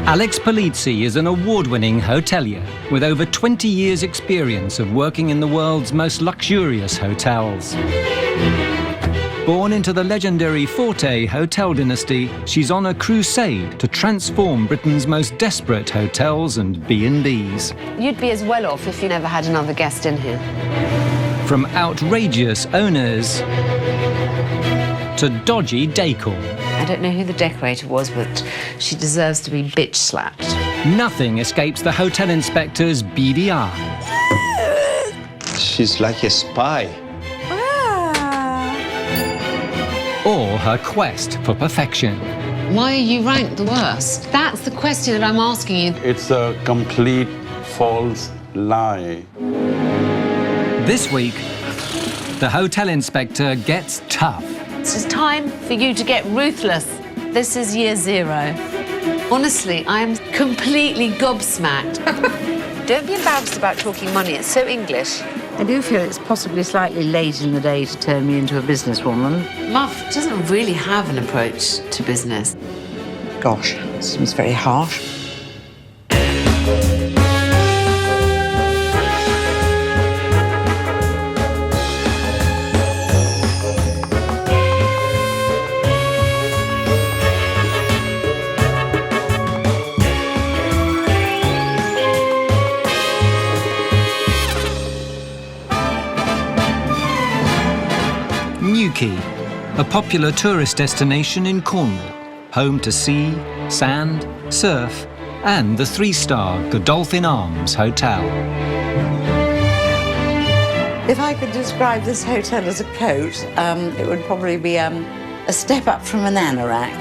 Alex Polizzi is an award-winning hotelier with over 20 years' experience of working in the world's most luxurious hotels. Born into the legendary Forte hotel dynasty, she's on a crusade to transform Britain's most desperate hotels and B&Bs. You'd be as well off if you never had another guest in here. From outrageous owners to dodgy decor. I don't know who the decorator was, but she deserves to be bitch slapped. Nothing escapes the hotel inspector's beady eye. She's like a spy. Or her quest for perfection. Why are you ranked the worst? That's the question that I'm asking you. It's a complete false lie. This week, the hotel inspector gets tough. It's time for you to get ruthless. This is year 0. Honestly, I'm completely gobsmacked. Don't be embarrassed about talking money. It's so English. I do feel it's possibly slightly late in the day to turn me into a businesswoman. Muff doesn't really have an approach to business. Gosh, seems very harsh. Newquay, a popular tourist destination in Cornwall, home to sea, sand, surf, and the 3-star Godolphin Arms Hotel. If I could describe this hotel as a coat, it would probably be a step up from an anorak.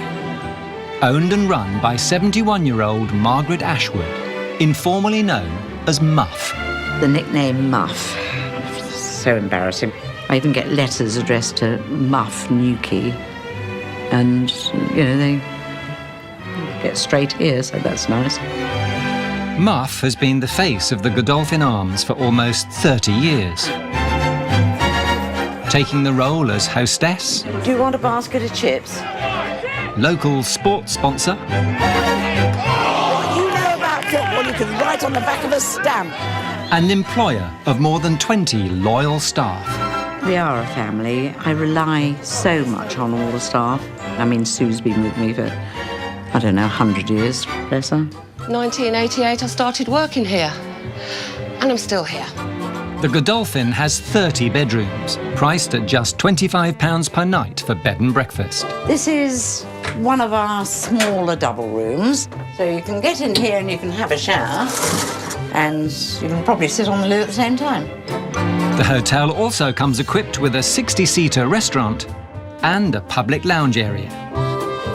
Owned and run by 71-year-old Margaret Ashwood, informally known as Muff. The nickname Muff. So embarrassing. I even get letters addressed to Muff Newquay, and, you know, they get straight here, so that's nice. Muff has been the face of the Godolphin Arms for almost 30 years. Taking the role as hostess, Do you want a basket of chips? local sports sponsor, What you know about football, you can write on the back of a stamp. and employer of more than 20 loyal staff. We are a family. I rely so much on all the staff. I mean, Sue's been with me for, I don't know, 100 years, bless her. 1988, I started working here, and I'm still here. The Godolphin has 30 bedrooms, priced at just £25 per night for bed and breakfast. This is one of our smaller double rooms. So you can get in here and you can have a shower, and you can probably sit on the loo at the same time. The hotel also comes equipped with a 60-seater restaurant and a public lounge area.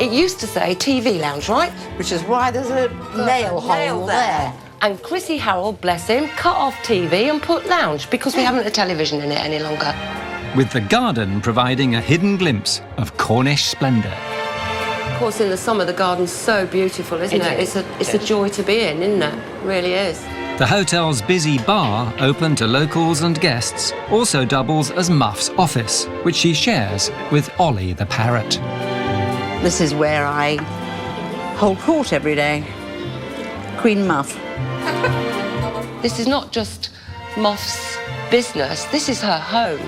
It used to say TV lounge, right? Which is why there's a nail hole there. And Chrissy Harrell, bless him, cut off TV and put lounge because we haven't a television in it any longer. With the garden providing a hidden glimpse of Cornish splendour. Of course, in the summer, the garden's so beautiful, isn't it? It's a joy to be in, isn't it? It really is. The hotel's busy bar, open to locals and guests, also doubles as Muff's office, which she shares with Ollie the parrot. This is where I hold court every day. Queen Muff. This is not just Muff's business, this is her home.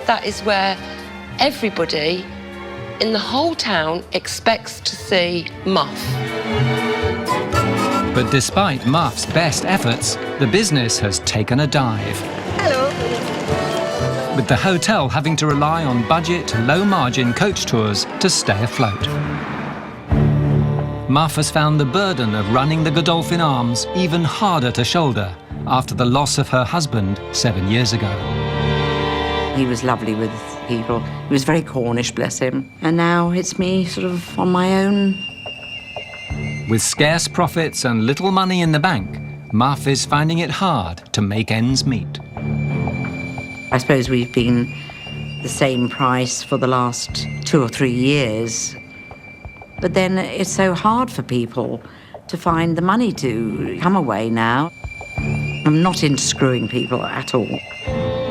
That is where everybody in the whole town expects to see Muff. But despite Muff's best efforts, the business has taken a dive. Hello. With the hotel having to rely on budget, low-margin coach tours to stay afloat. Muff has found the burden of running the Godolphin Arms even harder to shoulder after the loss of her husband 7 years ago. He was lovely with people. He was very Cornish, bless him. And now it's me sort of on my own. With scarce profits and little money in the bank, Muff is finding it hard to make ends meet. I suppose we've been the same price for the last 2 or 3 years. But then it's so hard for people to find the money to come away now. I'm not into screwing people at all.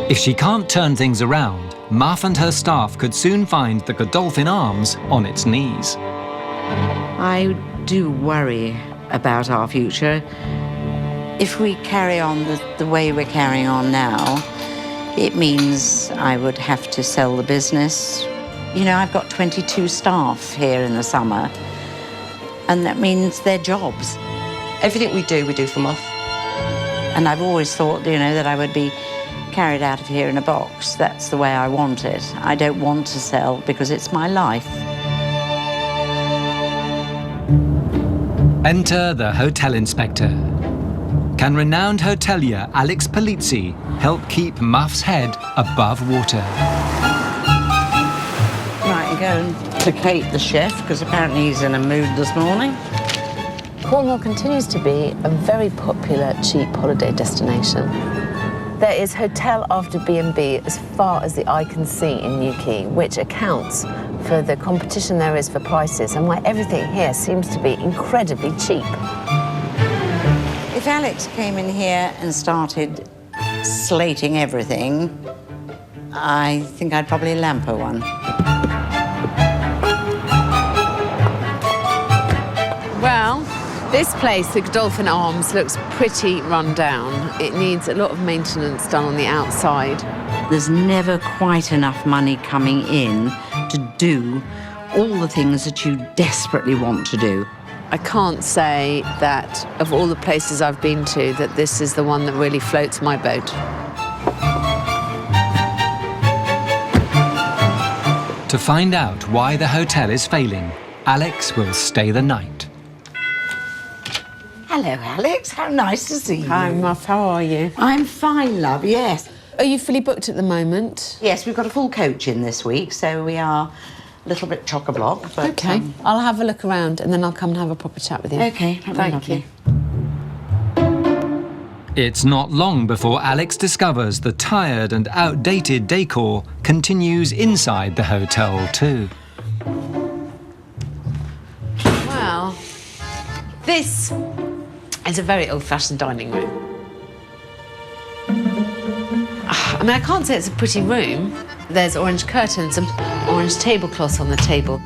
If she can't turn things around, Muff and her staff could soon find the Godolphin Arms on its knees. I do worry about our future. If we carry on the way we're carrying on now, it means I would have to sell the business. You know, I've got 22 staff here in the summer, and that means their jobs. Everything we do for Moth. And I've always thought, you know, that I would be carried out of here in a box. That's the way I want it. I don't want to sell because it's my life. Enter the hotel inspector. Can renowned hotelier Alex Polizzi help keep Muff's head above water? Right, go and placate the chef, because apparently he's in a mood this morning. Cornwall continues to be a very popular, cheap holiday destination. There is hotel after B&B as far as the eye can see in Newquay, which accounts for the competition there is for prices and why everything here seems to be incredibly cheap. If Alex came in here and started slating everything, I think I'd probably lamp her one. Well, this place, the Godolphin Arms, looks pretty run down. It needs a lot of maintenance done on the outside. There's never quite enough money coming in to do all the things that you desperately want to do. I can't say that of all the places I've been to that this is the one that really floats my boat. To find out why the hotel is failing, Alex will stay the night. Hello, Alex. How nice to see you. Hi, Muff. How are you? I'm fine, love, yes. Are you fully booked at the moment? Yes, we've got a full coach in this week, so we are a little bit chock-a-block. But, OK. I'll have a look around and then I'll come and have a proper chat with you. OK, Thank you. It's not long before Alex discovers the tired and outdated decor continues inside the hotel too. Well, this is a very old-fashioned dining room. I mean, I can't say it's a pretty room. There's orange curtains and orange tablecloths on the table.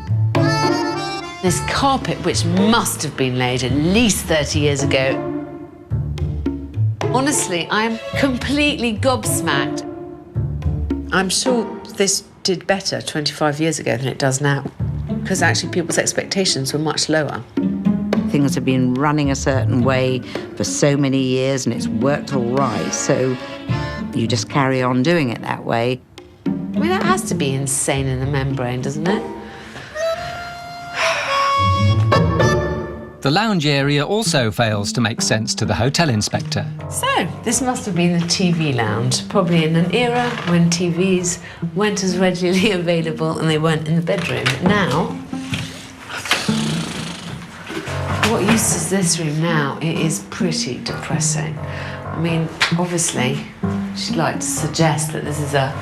This carpet, which must have been laid at least 30 years ago. Honestly, I am completely gobsmacked. I'm sure this did better 25 years ago than it does now, because actually people's expectations were much lower. Things have been running a certain way for so many years and it's worked all right, so you just carry on doing it that way. I mean, that has to be insane in the membrane, doesn't it? The lounge area also fails to make sense to the hotel inspector. So, this must have been the TV lounge, probably in an era when TVs weren't as readily available and they weren't in the bedroom. Now, what use is this room now? It is pretty depressing. I mean, obviously, she'd like to suggest that this is a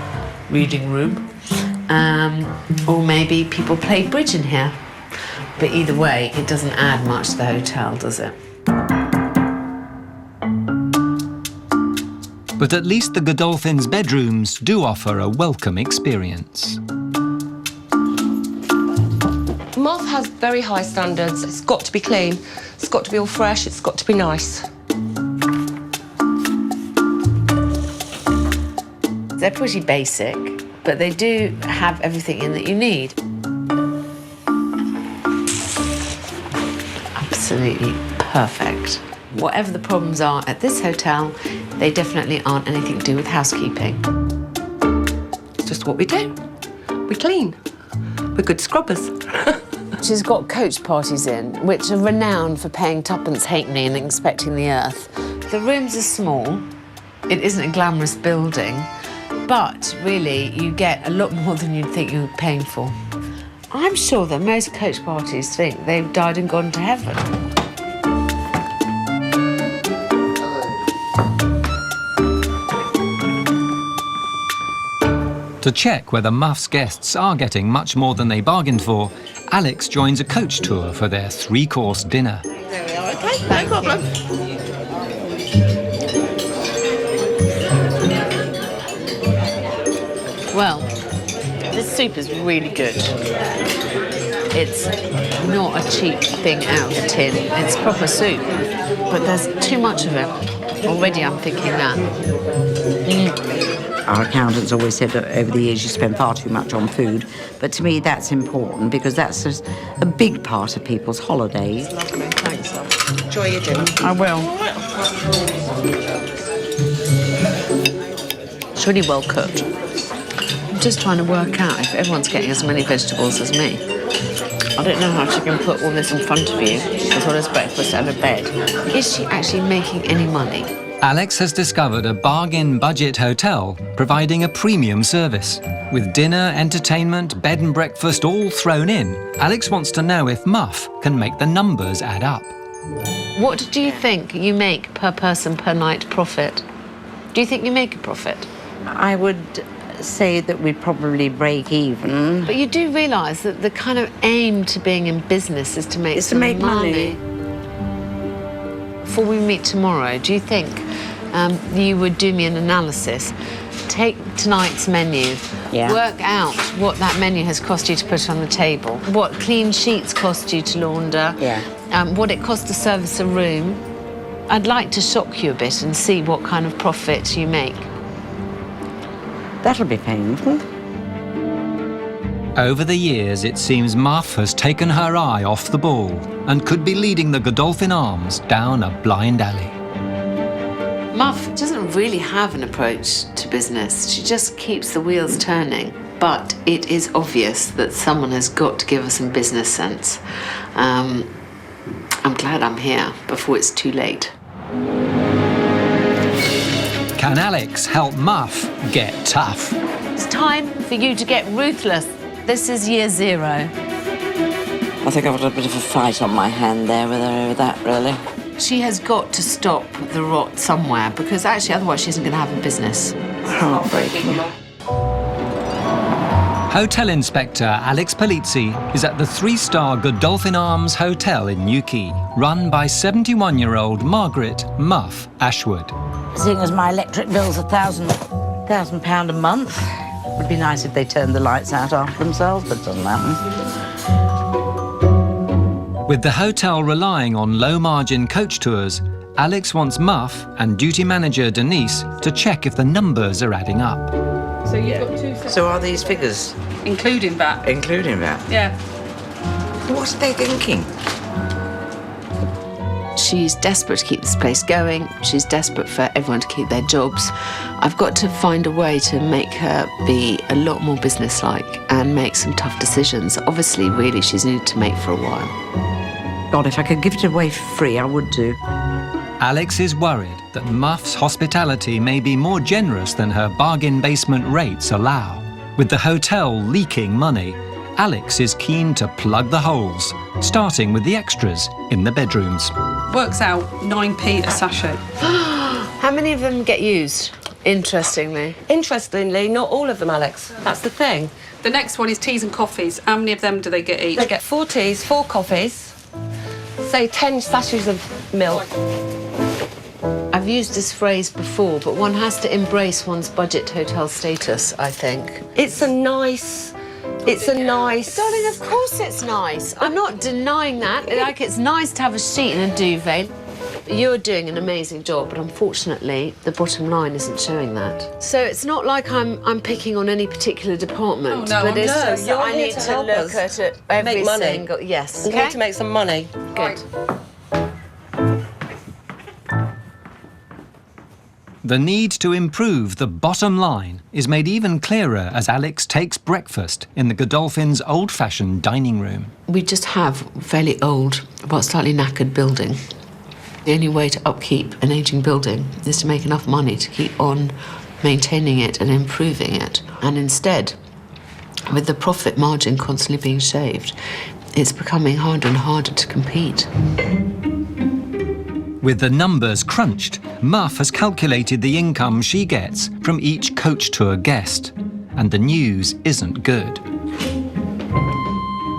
reading room, or maybe people play bridge in here. But either way, it doesn't add much to the hotel, does it? But at least the Godolphin's bedrooms do offer a welcome experience. Moth has very high standards. It's got to be clean. It's got to be all fresh. It's got to be nice. They're pretty basic, but they do have everything in that you need. Absolutely perfect. Whatever the problems are at this hotel, they definitely aren't anything to do with housekeeping. It's just what we do. We clean. We're good scrubbers. She's got coach parties in, which are renowned for paying tuppence halfpenny and expecting the earth. The rooms are small. It isn't a glamorous building, but really you get a lot more than you'd think you were paying for. I'm sure that most coach parties think they've died and gone to heaven. To check whether Muff's guests are getting much more than they bargained for, Alex joins a coach tour for their three-course dinner. There we are, OK, no problem. Well, this soup is really good. It's not a cheap thing out of a tin. It's proper soup, but there's too much of it. Already I'm thinking that. Our accountants always said that over the years you spend far too much on food, but to me that's important because that's just a big part of people's holidays. Lovely, thanks, love. Enjoy your dinner. I will. It's really well cooked. I'm just trying to work out if everyone's getting as many vegetables as me. I don't know how she can put all this in front of you as well as breakfast and a bed. Is she actually making any money? Alex has discovered a bargain budget hotel providing a premium service. With dinner, entertainment, bed and breakfast all thrown in, Alex wants to know if Muff can make the numbers add up. What do you think you make per person per night profit? Do you think you make a profit? I would say that we'd probably break even. But you do realise that the kind of aim to being in business is to make some money. Before we meet tomorrow, do you think you would do me an analysis, take tonight's menu, work out what that menu has cost you to put on the table, what clean sheets cost you to launder, what it costs to service a room? I'd like to shock you a bit and see what kind of profit you make. That'll be painful. Over the years, it seems Muff has taken her eye off the ball and could be leading the Godolphin Arms down a blind alley. Muff doesn't really have an approach to business. She just keeps the wheels turning. But it is obvious that someone has got to give her some business sense. I'm glad I'm here before it's too late. Can Alex help Muff get tough? It's time for you to get ruthless. This is year 0. I think I've got a bit of a fight on my hand there with her over that, really. She has got to stop the rot somewhere because actually otherwise she isn't going to have a business. Heartbreaking. Hotel Inspector Alex Polizzi is at the 3-star Godolphin Arms Hotel in Newquay, run by 71-year-old Margaret Muff Ashwood. Seeing as my electric bill's £1,000 a month, it would be nice if they turned the lights out after themselves, but it doesn't happen. With the hotel relying on low-margin coach tours, Alex wants Muff and duty manager Denise to check if the numbers are adding up. So you've got 2 sets. So are these figures? Including that. Including that? Yeah. What are they thinking? She's desperate to keep this place going. She's desperate for everyone to keep their jobs. I've got to find a way to make her be a lot more businesslike and make some tough decisions. Obviously, really, she's needed to make for a while. God, if I could give it away for free, I would do. Alex is worried that Muff's hospitality may be more generous than her bargain basement rates allow. With the hotel leaking money, Alex is keen to plug the holes, starting with the extras in the bedrooms. Works out 9p a sachet. How many of them get used, interestingly? Interestingly, not all of them, Alex. That's the thing. The next one is teas and coffees. How many of them do they get each? They get 4 teas, 4 coffees, say 10 sachets of milk. I've used this phrase before, but one has to embrace one's budget hotel status, I think. It's a nice... Darling, of course it's nice. I'm not denying that. Like, it's nice to have a sheet and a duvet. You're doing an amazing job, but unfortunately, the bottom line isn't showing that. So it's not like I'm picking on any particular department. Oh, no, but it's no, just that you're I here need to to help look us at it every make money. single... Yes, We okay? need to make some money. Good. The need to improve the bottom line is made even clearer as Alex takes breakfast in the Godolphin's old-fashioned dining room. We just have a fairly old, well, slightly knackered building. The only way to upkeep an ageing building is to make enough money to keep on maintaining it and improving it. And instead, with the profit margin constantly being shaved, it's becoming harder and harder to compete. With the numbers crunched, Muff has calculated the income she gets from each coach tour guest. And the news isn't good.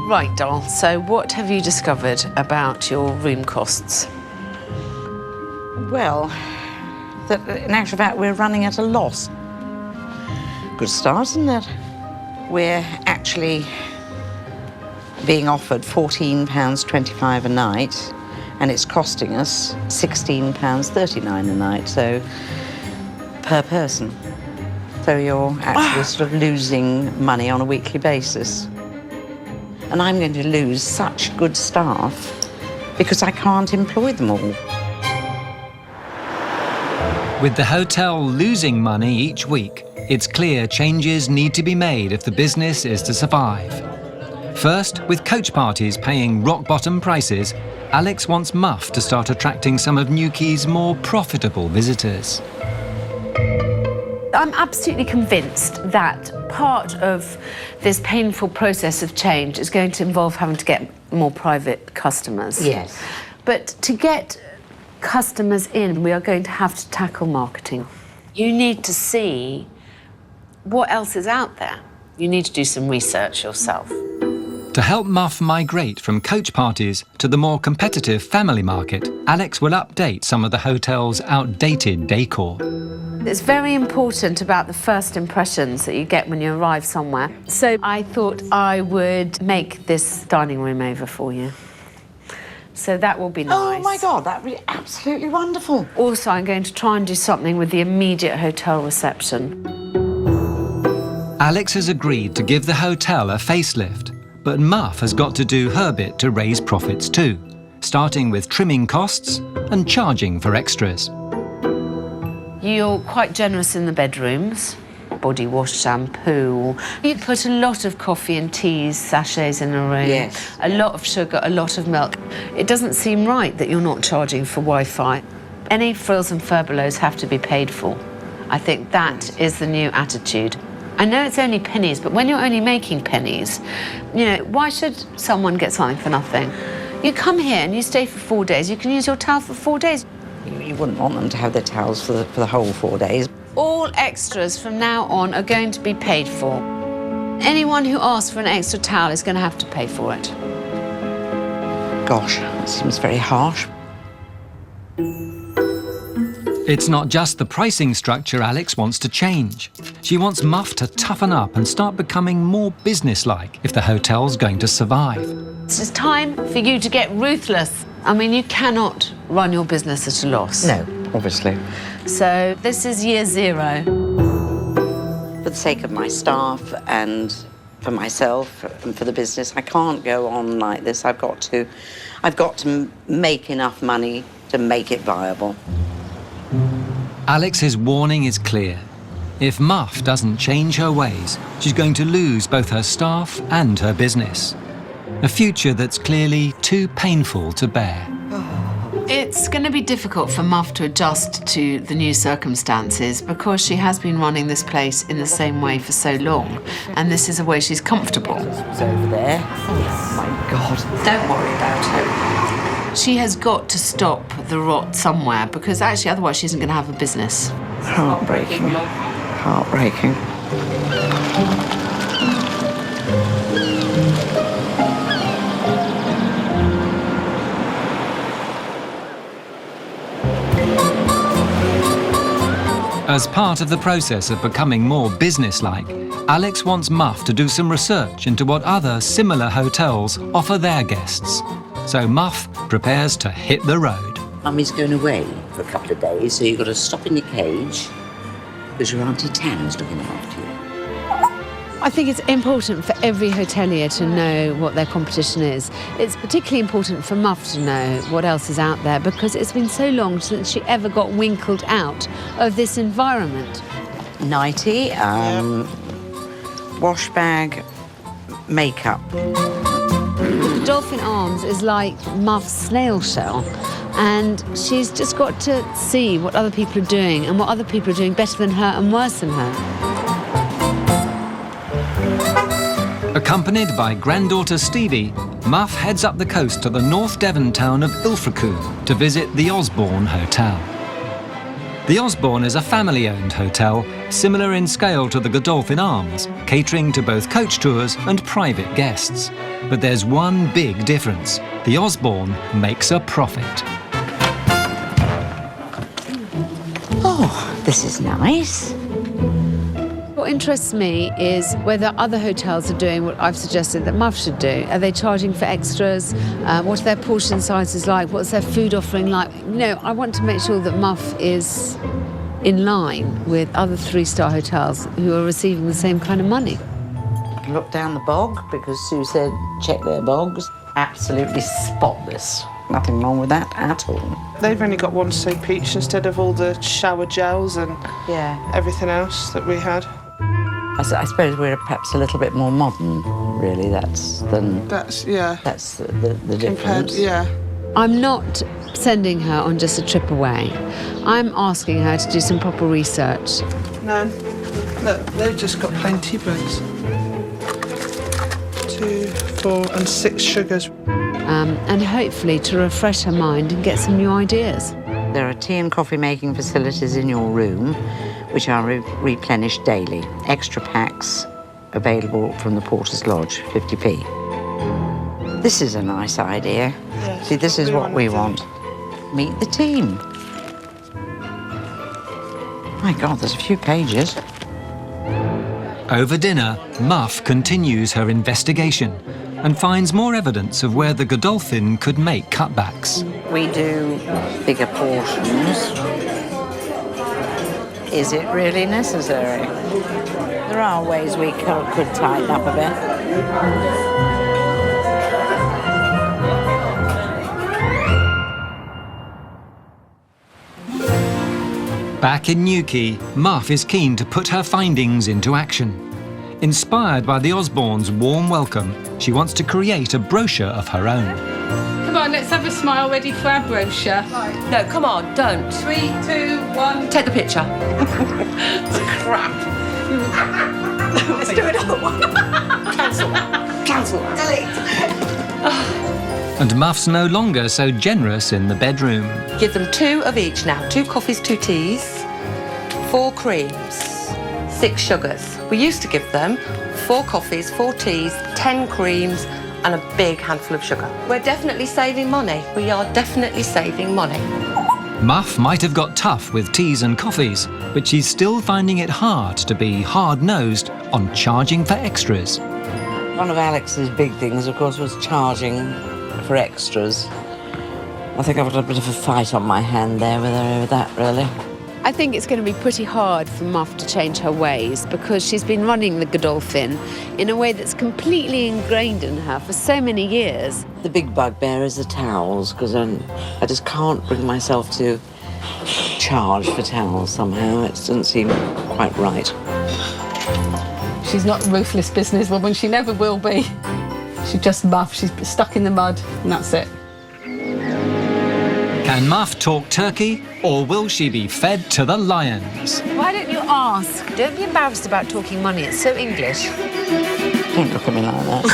Right, doll, so what have you discovered about your room costs? Well, that in actual fact, we're running at a loss. Good start, isn't it? We're actually being offered £14.25 a night, and it's costing us £16.39 a night, so per person. So you're actually sort of losing money on a weekly basis. And I'm going to lose such good staff because I can't employ them all. With the hotel losing money each week, it's clear changes need to be made if the business is to survive. First, with coach parties paying rock-bottom prices, Alex wants Muff to start attracting some of Newquay's more profitable visitors. I'm absolutely convinced that part of this painful process of change is going to involve having to get more private customers. Yes. But to get customers in, we are going to have to tackle marketing. You need to see what else is out there. You need to do some research yourself. To help Muff migrate from coach parties to the more competitive family market, Alex will update some of the hotel's outdated decor. It's very important about the first impressions that you get when you arrive somewhere. So I thought I would make this dining room over for you. So that will be nice. Oh my God, that would be absolutely wonderful. Also, I'm going to try and do something with the immediate hotel reception. Alex has agreed to give the hotel a facelift, but Muff has got to do her bit to raise profits too, starting with trimming costs and charging for extras. You're quite generous in the bedrooms. Body wash, shampoo. You put a lot of coffee and teas, sachets in a room. Yes. A lot of sugar, a lot of milk. It doesn't seem right that you're not charging for Wi-Fi. Any frills and furbelows have to be paid for. I think that is the new attitude. I know it's only pennies, but when you're only making pennies, you know, why should someone get something for nothing? You come here and you stay for 4 days, you can use your towel for 4 days. You wouldn't want them to have their towels for the whole 4 days. All extras from now on are going to be paid for. Anyone who asks for an extra towel is going to have to pay for it. Gosh, that seems very harsh. It's not just the pricing structure Alex wants to change. She wants Muff to toughen up and start becoming more businesslike if the hotel's going to survive. It's time for you to get ruthless. I mean, you cannot run your business at a loss. No, obviously. So this is year 0. For the sake of my staff and for myself and for the business, I can't go on like this. I've got to make enough money to make it viable. Alex's warning is clear. If Muff doesn't change her ways, she's going to lose both her staff and her business. A future that's clearly too painful to bear. It's going to be difficult for Muff to adjust to the new circumstances because she has been running this place in the same way for so long, and this is a way she's comfortable. It's over there. Oh my God. Don't worry about it. She has got to stop the rot somewhere because actually otherwise she isn't going to have a business. Heartbreaking. Heartbreaking. As part of the process of becoming more businesslike, Alex wants Muff to do some research into what other similar hotels offer their guests. So Muff prepares to hit the road. Mummy's going away for a couple of days, so you've got to stop in your cage because your Auntie Tam's looking after you. I think it's important for every hotelier to know what their competition is. It's particularly important for Muff to know what else is out there because it's been so long since she ever got winkled out of this environment. Nightie, wash bag, makeup. Godolphin Arms is like Muff's snail shell, and she's just got to see what other people are doing and what other people are doing better than her and worse than her. Accompanied by granddaughter Stevie, Muff heads up the coast to the North Devon town of Ilfracombe to visit the Osborne Hotel. The Osborne is a family-owned hotel, similar in scale to the Godolphin Arms, catering to both coach tours and private guests. But there's one big difference. The Osborne makes a profit. Oh, this is nice. interests me is whether other hotels are doing what I've suggested that Muff should do. Are they charging for extras? What are their portion sizes like? What's their food offering like? You know, I want to make sure that Muff is in line with other 3-star hotels who are receiving the same kind of money. Look down the bog, because Sue said check their bogs. Absolutely spotless. Nothing wrong with that at all. They've only got one soap each instead of all the shower gels and everything else that we had. I suppose we're perhaps a little bit more modern, really. That's the difference. I'm not sending her on just a trip away. I'm asking her to do some proper research. No, look, they've just got plain tea bags. 2, 4 and 6 sugars. And hopefully to refresh her mind and get some new ideas. There are tea and coffee making facilities in your room, which are replenished daily. Extra packs available from the Porter's Lodge, 50p. This is a nice idea. Yes, See, this is what we want. Meet the team. My God, there's a few pages. Over dinner, Muff continues her investigation and finds more evidence of where the Godolphin could make cutbacks. We do bigger portions. Is it really necessary? There are ways we could tighten up a bit. Back in Newquay, Muff is keen to put her findings into action. Inspired by the Osbornes' warm welcome, she wants to create a brochure of her own. Come on, let's have a smile ready for our brochure. No, come on, don't. 3, 2, 1. Take the picture. Crap. Let's do it all. Cancel. Delete. And Muff's no longer so generous in the bedroom. Give them 2 of each now. 2 coffees, 2 teas, 4 creams, 6 sugars. We used to give them 4 coffees, 4 teas, 10 creams, and a big handful of sugar. We're definitely saving money. We are definitely saving money. Muff might have got tough with teas and coffees, but she's still finding it hard to be hard-nosed on charging for extras. One of Alex's big things, of course, was charging for extras. I think I've got a bit of a fight on my hand there with her over that, really. I think it's going to be pretty hard for Muff to change her ways because she's been running the Godolphin in a way that's completely ingrained in her for so many years. The big bugbear is the towels, because I just can't bring myself to charge for towels somehow. It doesn't seem quite right. She's not a ruthless businesswoman. She never will be. She's just Muff. She's stuck in the mud, and that's it. Can Muff talk turkey, or will she be fed to the lions? Why don't you ask? Don't be embarrassed about talking money. It's so English. Don't look at me like that.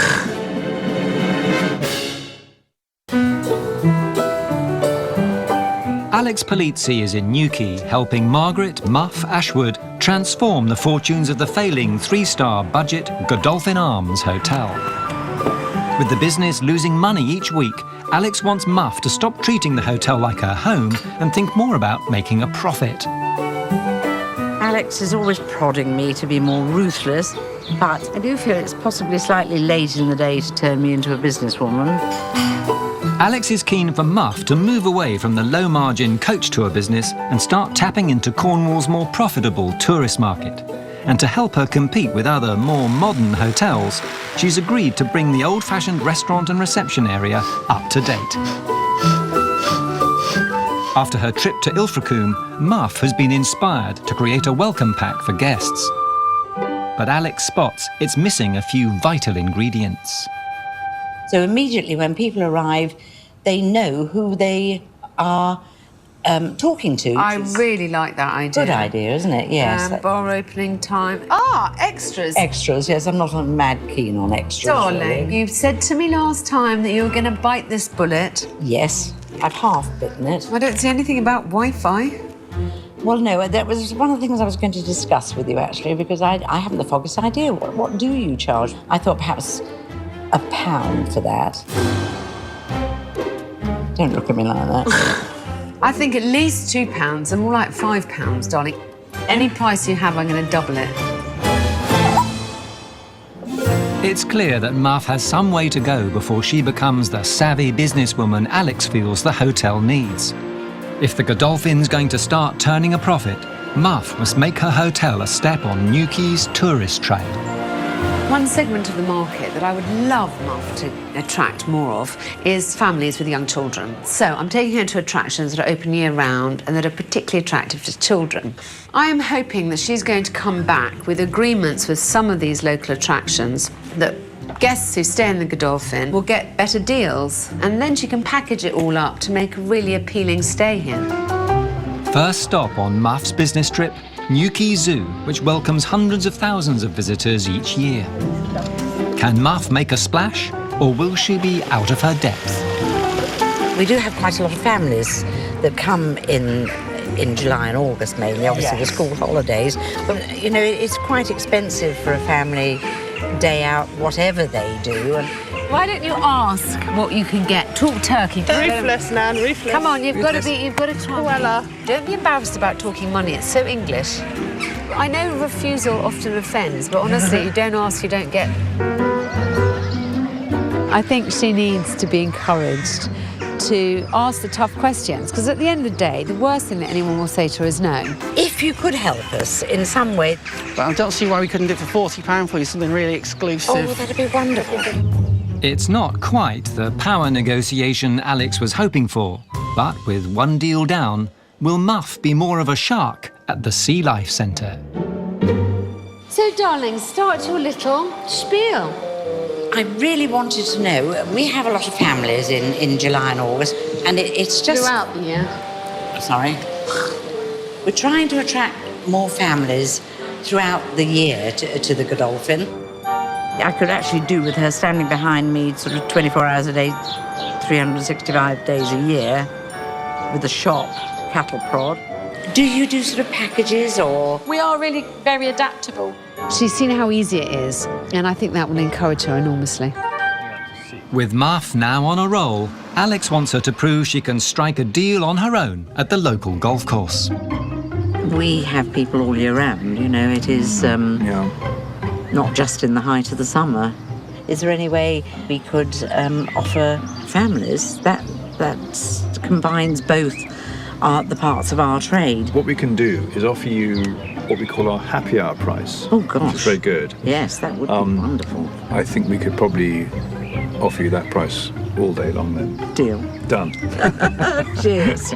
Alex Polizzi is in Newquay, helping Margaret Muff Ashwood transform the fortunes of the failing 3-star budget Godolphin Arms Hotel. With the business losing money each week, Alex wants Muff to stop treating the hotel like her home and think more about making a profit. Alex is always prodding me to be more ruthless, but I do feel it's possibly slightly late in the day to turn me into a businesswoman. Alex is keen for Muff to move away from the low-margin coach tour business and start tapping into Cornwall's more profitable tourist market. And to help her compete with other, more modern hotels, she's agreed to bring the old-fashioned restaurant and reception area up to date. After her trip to Ilfracombe, Muff has been inspired to create a welcome pack for guests. But Alex spots it's missing a few vital ingredients. So immediately when people arrive, they know who they are talking to. I really like that idea. Good idea, isn't it? Yes. Bar opening time. Extras. Extras, yes. I'm not mad keen on extras. Darling, really. you said to me last time that you were going to bite this bullet. Yes, I've half bitten it. I don't see anything about Wi-Fi. Well, no, that was one of the things I was going to discuss with you, actually, because I haven't the foggiest idea. What do you charge? I thought perhaps £1 for that. Don't look at me like that. I think at least £2 and more like £5, darling. Any price you have, I'm going to double it. It's clear that Muff has some way to go before she becomes the savvy businesswoman Alex feels the hotel needs. If the Godolphin's going to start turning a profit, Muff must make her hotel a step on Newquay's tourist trail. One segment of the market that I would love Muff to attract more of is families with young children. So I'm taking her to attractions that are open year-round and that are particularly attractive to children. I am hoping that she's going to come back with agreements with some of these local attractions that guests who stay in the Godolphin will get better deals, and then she can package it all up to make a really appealing stay here. First stop on Muff's business trip, Newquay Zoo, which welcomes hundreds of thousands of visitors each year. Can Muff make a splash, or will she be out of her depth? We do have quite a lot of families that come in July and August mainly, obviously the school holidays. But, you know, it's quite expensive for a family day out, whatever they do. And why don't you ask what you can get? Talk turkey. Ruthless, Nan, ruthless. Come on, you've got to try. Cruella. Don't be embarrassed about talking money. It's so English. I know refusal often offends, but honestly, you don't ask, you don't get. I think she needs to be encouraged to ask the tough questions, because at the end of the day, the worst thing that anyone will say to her is no. if you could help us in some way... But I don't see why we couldn't do it for £40 for you, something really exclusive. Oh, that'd be wonderful. It's not quite the power negotiation Alex was hoping for, but with one deal down, will Muff be more of a shark at the Sea Life Centre? So, darling, start your little spiel. I really wanted to know, we have a lot of families in July and August, and it's just... Throughout the year. Sorry. We're trying to attract more families throughout the year to the Godolphin. I could actually do with her standing behind me sort of 24 hours a day, 365 days a year, with a shop, cattle prod. Do you do sort of packages or...? We are really very adaptable. She's seen how easy it is, and I think that will encourage her enormously. With Muff now on a roll, Alex wants her to prove she can strike a deal on her own at the local golf course. We have people all year round, you know, it is not just in the height of the summer. Is there any way we could offer families that combines both the parts of our trade? What we can do is offer you what we call our happy hour price. Oh, gosh. Which is very good. Yes, that would be wonderful. I think we could probably offer you that price all day long then. Deal. Done. Cheers.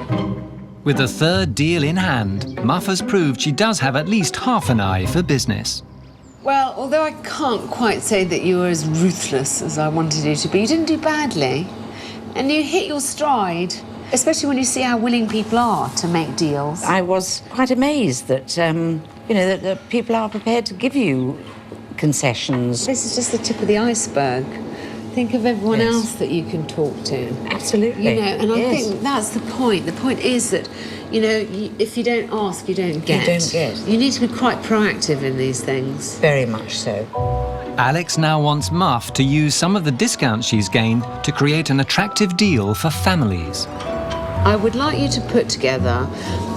With a third deal in hand, Muff has proved she does have at least half an eye for business. Well, although I can't quite say that you were as ruthless as I wanted you to be, you didn't do badly. And you hit your stride, especially when you see how willing people are to make deals. I was quite amazed that, you know, that people are prepared to give you concessions. This is just the tip of the iceberg. Think of everyone else that you can talk to. Absolutely. You know, and I think that's the point. The point is that, you know, if you don't ask, you don't get. You don't get. You need to be quite proactive in these things. Very much so. Alex now wants Muff to use some of the discounts she's gained to create an attractive deal for families. I would like you to put together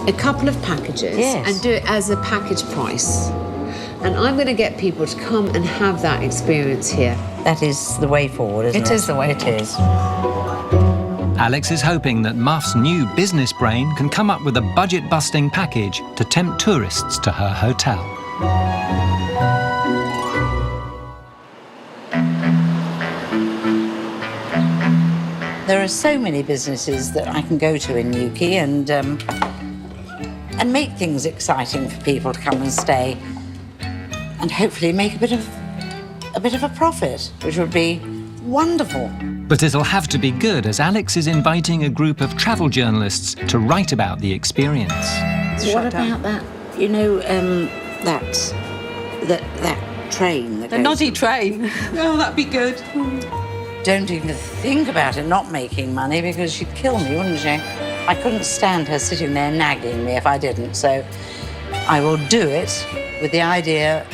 a couple of packages and do it as a package price. And I'm going to get people to come and have that experience here. That is the way forward, isn't it? It is the way it is. Alex is hoping that Muff's new business brain can come up with a budget-busting package to tempt tourists to her hotel. There are so many businesses that I can go to in Newquay and make things exciting for people to come and stay, and hopefully make a bit of a profit, which would be wonderful. But it'll have to be good, as Alex is inviting a group of travel journalists to write about the experience. What about that? You know, that train that The goes... noddy train. Oh, that'd be good. Don't even think about it not making money, because she'd kill me, wouldn't she? I couldn't stand her sitting there nagging me if I didn't, so I will do it with the idea,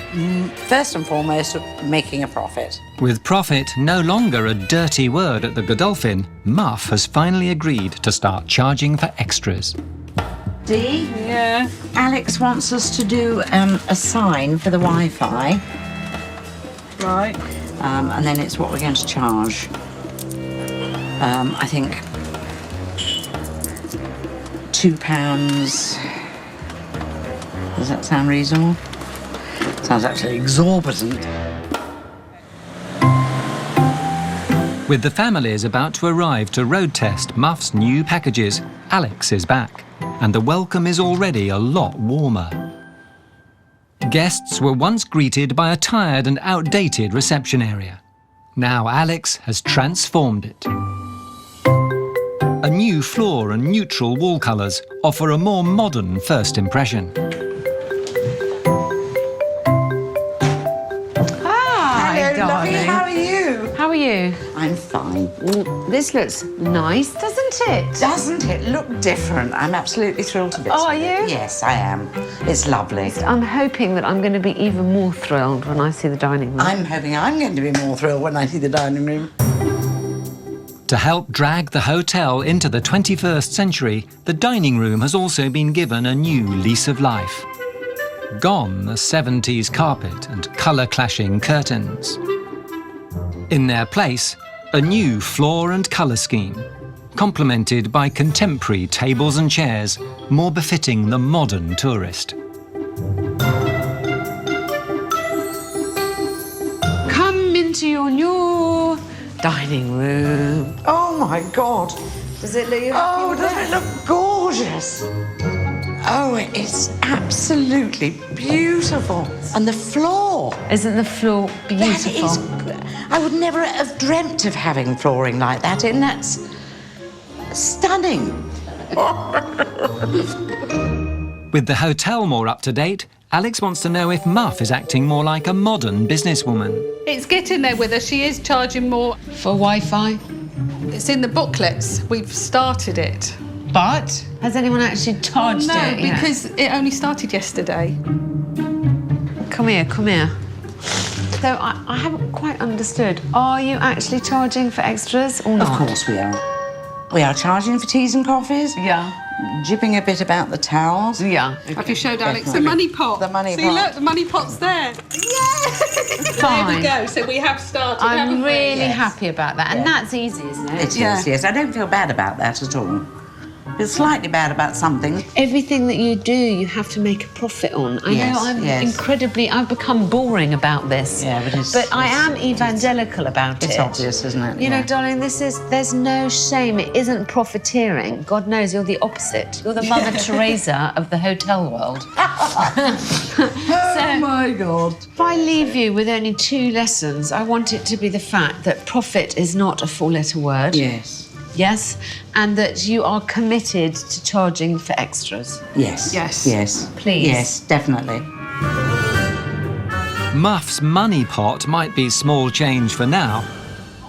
first and foremost, of making a profit. With profit no longer a dirty word at the Godolphin, Muff has finally agreed to start charging for extras. Dee? Yeah. Alex wants us to do a sign for the Wi-Fi. Right. And then it's what we're going to charge. I think £2. Does that sound reasonable? Sounds actually exorbitant. With the families about to arrive to road test Muff's new packages, Alex is back, and the welcome is already a lot warmer. Guests were once greeted by a tired and outdated reception area. Now Alex has transformed it. A new floor and neutral wall colours offer a more modern first impression. Hi, darling. How are you? How are you? I'm fine. This looks nice, doesn't it? Doesn't it look different? I'm absolutely thrilled to bits. Oh, are with it. you? Yes, I am. It's lovely. I'm hoping that I'm going to be even more thrilled when I see the dining room. I'm hoping I'm going to be more thrilled when I see the dining room. To help drag the hotel into the 21st century, the dining room has also been given a new lease of life. Gone the 70s carpet and colour-clashing curtains. In their place, a new floor and colour scheme, complemented by contemporary tables and chairs, more befitting the modern tourist. Come into your new dining room. Oh, my God. Does it look Oh, doesn't it look gorgeous? Oh, it's absolutely beautiful. And the floor. Isn't the floor beautiful? That is... I would never have dreamt of having flooring like that in. That's stunning. With the hotel more up to date, Alex wants to know if Muff is acting more like a modern businesswoman. It's getting there with her. She is charging more. For Wi-Fi? It's in the booklets. We've started it. But has anyone actually charged No, it yet? because it only started yesterday. Come here, come here. So I haven't quite understood. Are you actually charging for extras or not? Of course we are. We are charging for teas and coffees. Yeah. Jibbing a bit about the towels. Yeah. Have you showed Alex the money pot? The money See, pot. look, the money pot's there. Fine. There we go. So we have started, I'm haven't we? really Yes. happy about that. And that's easy, isn't it? It is, Yeah. yes. I don't feel bad about that at all. It's slightly bad about something. Everything that you do, you have to make a profit on. I Yes, know I'm yes. I've become boring about this. Yeah, but it's... But I am evangelical about it. It's obvious, isn't it? You know, Yeah. darling, there's no shame. It isn't profiteering. God knows you're the opposite. You're the Mother Teresa of the hotel world. Oh, my God. If I leave you with only 2 lessons, I want it to be the fact that profit is not a 4-letter word. Yes. Yes, and that you are committed to charging for extras. Yes. Yes. Yes. Please. Yes, definitely. Muff's money pot might be small change for now,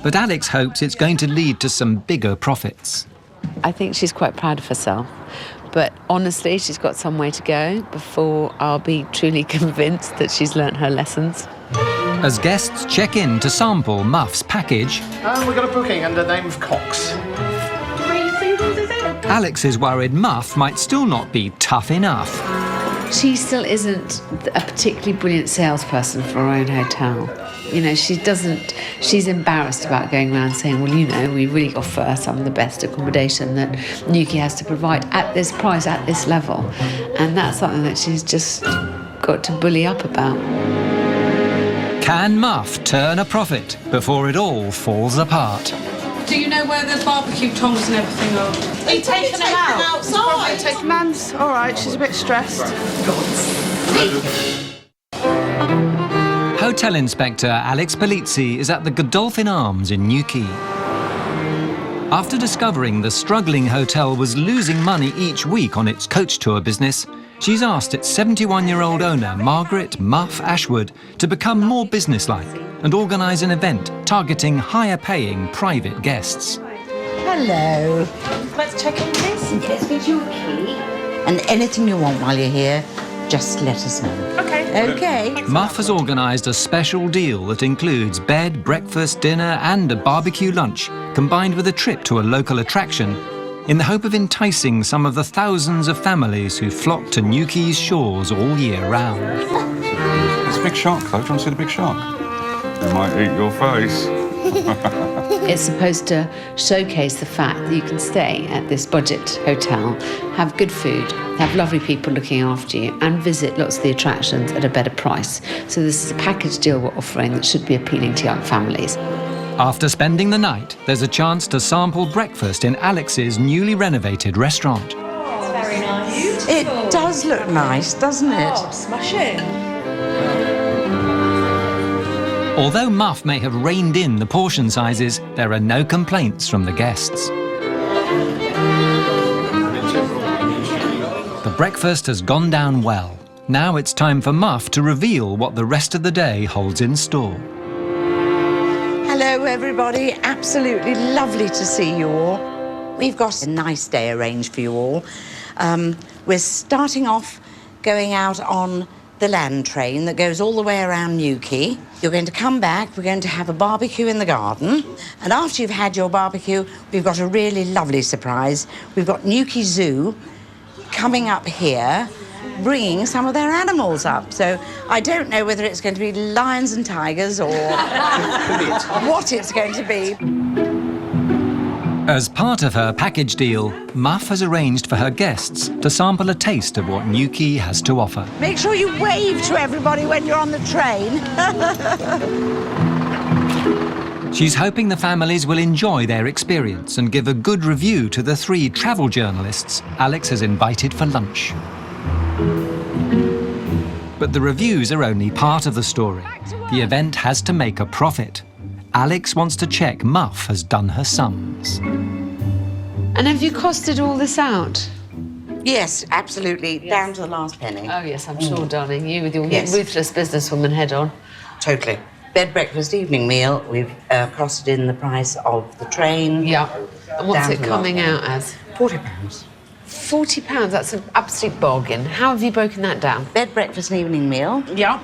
but Alex hopes it's going to lead to some bigger profits. I think she's quite proud of herself. But honestly, she's got some way to go before I'll be truly convinced that she's learnt her lessons. As guests check in to sample Muff's package, We've got a booking under the name of Cox. 3 singles, is it? Alex is worried Muff might still not be tough enough. She still isn't a particularly brilliant salesperson for her own hotel. You know, she's embarrassed about going around saying, well, you know, we really offer some of the best accommodation that Nuki has to provide at this price, at this level. And that's something that she's just got to bully up about. Can Muff turn a profit before it all falls apart? Do you know where the barbecue tongs and everything are? Are you taking them out? Outside. Man's all right, she's a bit stressed. Hotel Inspector Alex Polizzi is at the Godolphin Arms in Newquay. After discovering the struggling hotel was losing money each week on its coach tour business, she's asked its 71-year-old owner, Margaret Muff Ashwood, to become more businesslike and organise an event targeting higher-paying private guests. Hello. Let's check in, please. Yes, get you a key. And anything you want while you're here, just let us know. Okay. Okay. Muff has organised a special deal that includes bed, breakfast, dinner and a barbecue lunch, combined with a trip to a local attraction, in the hope of enticing some of the thousands of families who flock to Newquay's shores all year round. It's a big shark, though. Do you want to see the big shark? I might eat your face. It's supposed to showcase the fact that you can stay at this budget hotel, have good food, have lovely people looking after you, and visit lots of the attractions at a better price. So this is a package deal we're offering that should be appealing to young families. After spending the night, there's a chance to sample breakfast in Alex's newly renovated restaurant. Very nice. It does look nice, doesn't it? Oh, smashing. Although Muff may have reined in the portion sizes, there are no complaints from the guests. The breakfast has gone down well. Now it's time for Muff to reveal what the rest of the day holds in store. Hello, everybody. Absolutely lovely to see you all. We've got a nice day arranged for you all. We're starting off going out on the land train that goes all the way around Newquay. You're going to come back, we're going to have a barbecue in the garden, and after you've had your barbecue, we've got a really lovely surprise. We've got Newquay Zoo coming up here, bringing some of their animals up. So I don't know whether it's going to be lions and tigers or what it's going to be. As part of her package deal, Muff has arranged for her guests to sample a taste of what Newquay has to offer. Make sure you wave to everybody when you're on the train. She's hoping the families will enjoy their experience and give a good review to the 3 travel journalists Alex has invited for lunch. But the reviews are only part of the story. The event has to make a profit. Alex wants to check Muff has done her sums. And have you costed all this out? Yes, absolutely, down to the last penny. Oh, yes, I'm sure, darling. You with your Yes. ruthless businesswoman head on. Totally. Bed, breakfast, evening meal, we've costed in the price of the train. Yeah. And what's Down it to the coming last out as? £40. £40, that's an absolute bargain. How have you broken that down? Bed, breakfast and evening meal, Yeah.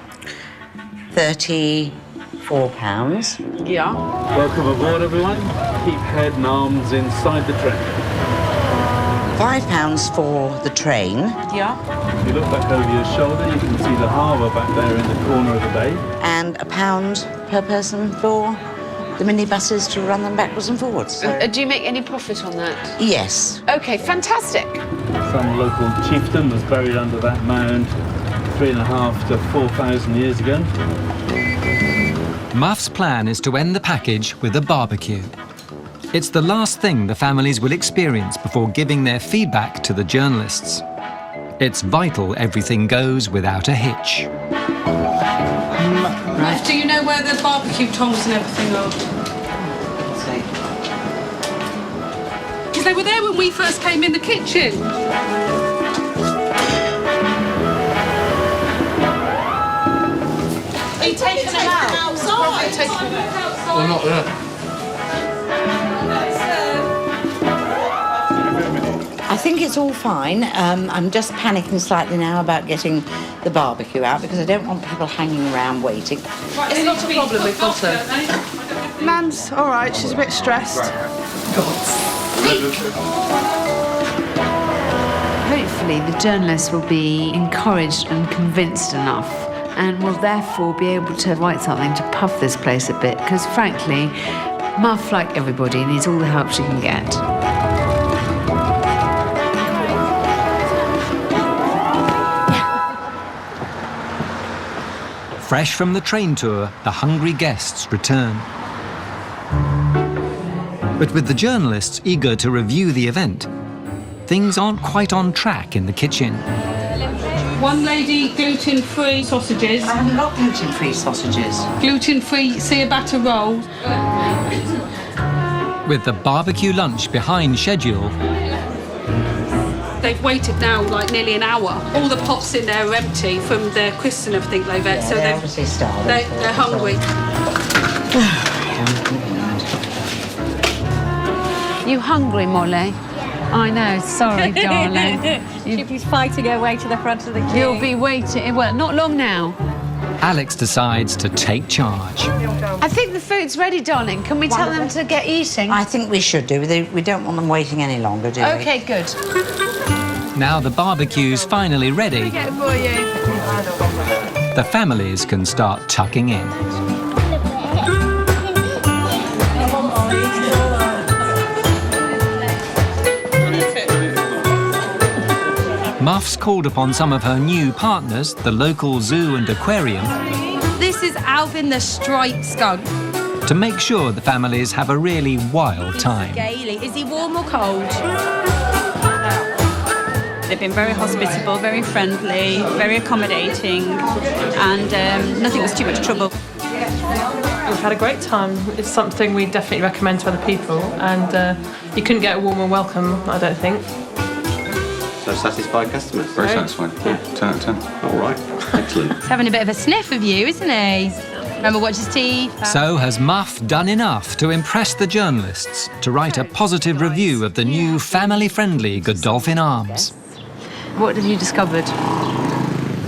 £34. Yeah. Welcome aboard, everyone. Keep head and arms inside the train. £5 for the train. Yeah. If you look back over your shoulder, you can see the harbour back there in the corner of the bay. And £1 per person for the minibuses to run them backwards and forwards. Do you make any profit on that? Yes. OK, fantastic. Some local chieftain was buried under that mound 3,500 to 4,000 years ago. Muff's plan is to end the package with a barbecue. It's the last thing the families will experience before giving their feedback to the journalists. It's vital everything goes without a hitch. Right. Do you know where the barbecue tongs and everything are? Because they were there when we first came in the kitchen. Are you taking them out? Outside. Well, not there. I think it's all fine. I'm just panicking slightly now about getting the barbecue out because I don't want people hanging around waiting. It's not a problem, we've got her. Nan's all right, she's a bit stressed. Hopefully the journalists will be encouraged and convinced enough and will therefore be able to write something to puff this place a bit because frankly, Muff, like everybody, needs all the help she can get. Fresh from the train tour, the hungry guests return. But with the journalists eager to review the event, things aren't quite on track in the kitchen. One lady, gluten-free sausages. I haven't got gluten-free sausages. Gluten-free ciabatta roll. With the barbecue lunch behind schedule, They've waited now like nearly an hour. All the pots in there are empty from the crisps and everything they've had, so they're obviously starving. they're hungry. You hungry, Molly? I know, sorry, darling. She'll be fighting her way to the front of the queue. You'll be waiting, well, not long now. Alex decides to take charge. I think the food's ready, darling. Can we tell them to get eating? I think we should do. We don't want them waiting any longer, do we? OK, good. Now the barbecue's finally ready, Get it for you. the families can start tucking in. Muff's called upon some of her new partners, the local zoo and aquarium, This is Alvin the striped skunk. to make sure the families have a really wild time. Gaily. Is he warm or cold? They've been very hospitable, very friendly, very accommodating, and nothing was too much trouble. We've had a great time. It's something we definitely recommend to other people, and you couldn't get a warmer welcome, I don't think. So satisfied customers? Very satisfied. Yeah. 10 out of 10. All right. Excellent. He's having a bit of a sniff of you, isn't he? Remember, watch his teeth. So has Muff done enough to impress the journalists to write a positive review of the new family-friendly Godolphin Arms? What have you discovered?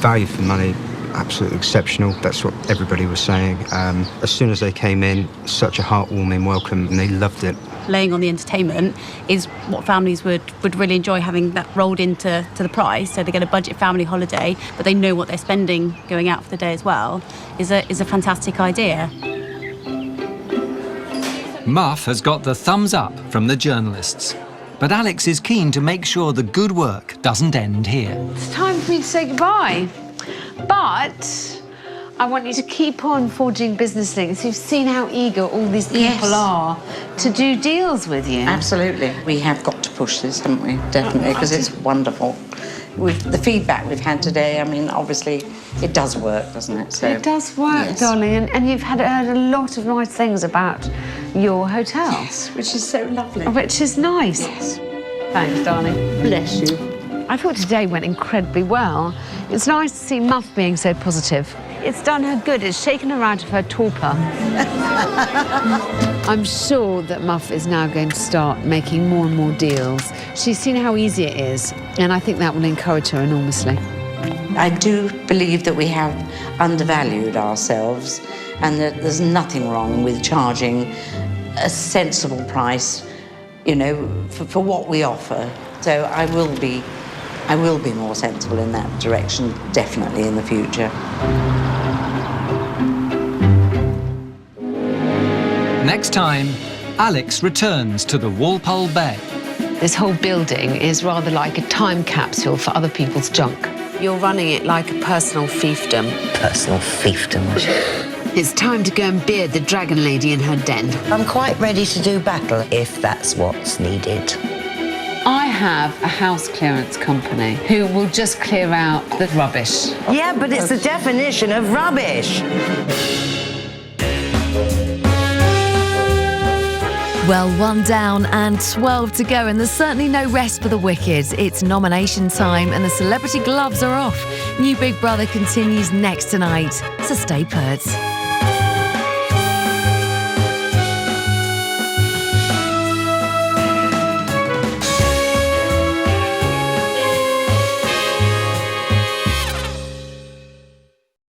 Value for money, absolutely exceptional. That's what everybody was saying. As soon as they came in, such a heartwarming welcome, and they loved it. Laying on the entertainment is what families would really enjoy, having that rolled into the price. So they get a budget family holiday, but they know what they're spending going out for the day as well. Is a fantastic idea. Muff has got the thumbs up from the journalists. But Alex is keen to make sure the good work doesn't end here. It's time for me to say goodbye. But I want you to keep on forging business links. You've seen how eager all these people are to do deals with you. Absolutely. We have got to push this, haven't we? Definitely, because it's wonderful. The feedback we've had today, I mean, obviously, it does work, doesn't it? So, it does work, darling, and you've heard a lot of nice things about your hotel. Yes, which is so lovely. Which is nice. Yes. Thanks, darling. Bless you. I thought today went incredibly well. It's nice to see Muff being so positive. It's done her good. It's shaken her out of her torpor. I'm sure that Muff is now going to start making more and more deals. She's seen how easy it is, and I think that will encourage her enormously. I do believe that we have undervalued ourselves, and that there's nothing wrong with charging a sensible price, you know, for what we offer. So I will be more sensible in that direction, definitely in the future. Next time, Alex returns to the Walpole Bay. This whole building is rather like a time capsule for other people's junk. You're running it like a personal fiefdom. Personal fiefdom. It's time to go and beard the dragon lady in her den. I'm quite ready to do battle if that's what's needed. I have a house clearance company who will just clear out the rubbish. Yeah, but it's the definition of rubbish. Well, 1 down and 12 to go, and there's certainly no rest for the wicked. It's nomination time and the celebrity gloves are off. New Big Brother continues next tonight, so stay put.